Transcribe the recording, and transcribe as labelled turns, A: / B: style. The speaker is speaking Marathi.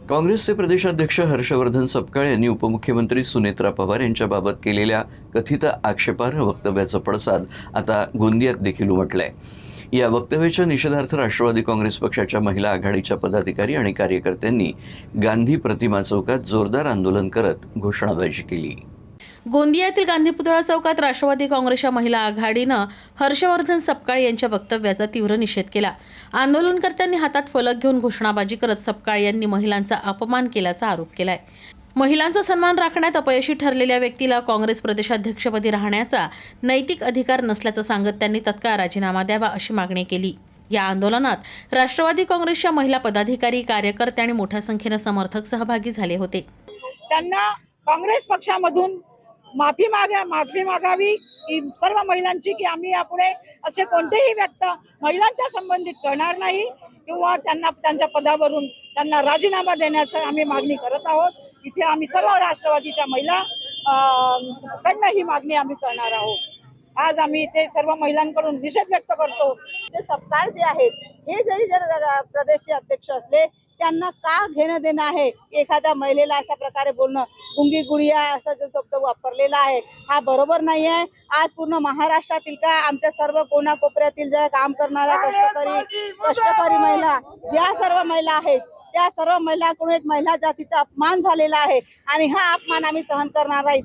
A: काँग्रेसचे प्रदेशाध्यक्ष हर्षवर्धन सपकाळ यांनी उपमुख्यमंत्री सुनेत्रा पवार यांच्याबाबत केलेल्या कथित आक्षेपार्ह वक्तव्याचा पडसाद आता गोंदियात देखील उमटलाय। या वक्तव्याच्या निषेधार्थ राष्ट्रवादी काँग्रेस पक्षाच्या महिला आघाडीच्या पदाधिकारी आणि कार्यकर्त्यांनी गांधी प्रतिमा चौकात जोरदार आंदोलन करत घोषणाबाजी केली।
B: गोंदियातील गांधी पुतळा चौकात राष्ट्रवादी काँग्रेसच्या महिला आघाडीनं हर्षवर्धन सपकाळ यांच्या वक्तव्याचा तीव्र निषेध केला। आंदोलनकर्त्यांनी हातात फलक घेऊन घोषणाबाजी करत सपकाळ यांनी महिलांचा अपमान केल्याचा आरोप केलाय। महिलांचा सन्मान राखण्यात अपयशी ठरलेल्या व्यक्तीला काँग्रेस प्रदेशाध्यक्षपदी राहण्याचा नैतिक अधिकार नसल्याचं सांगत त्यांनी तत्काळ राजीनामा द्यावा अशी मागणी केली। या आंदोलनात राष्ट्रवादी काँग्रेसच्या महिला पदाधिकारी, कार्यकर्ते आणि मोठ्या संख्येने समर्थक सहभागी झाले होते।
C: त्यांना काँग्रेस पक्षामधून माफी मागावी सर्व महिलांची की आम्ही यापुढे असे कोणतेही व्यक्त महिलांच्या संबंधित करणार नाही किंवा त्यांना त्यांच्या पदावरून त्यांना राजीनामा देण्याची आम्ही मागणी करत आहोत। इथे आम्ही सर्व राष्ट्रवादीच्या महिला कडनं ही मागणी आम्ही करणार आहोत। आज आम्ही इथे सर्व महिलांकडून निषेध व्यक्त करतो।
D: जे सपकाळ जे आहेत हे जरी प्रदेश अध्यक्ष असले त्यांना का घेणं देणं आहे। एखाद्या महिलेला अशा प्रकारे बोलणं, गुंगी गुडिया असा जो शब्द वापरलेला आहे हा बरोबर नाही आहे। आज पूर्ण महाराष्ट्रातील का आमच्या सर्व कोणाकोपऱ्यातील ज्या काम करणाऱ्या कष्टकरी महिला ज्या सर्व महिला आहेत त्या सर्व महिलांकडून एक महिला जातीचा अपमान झालेला आहे आणि हा अपमान आम्ही सहन करणार नाही।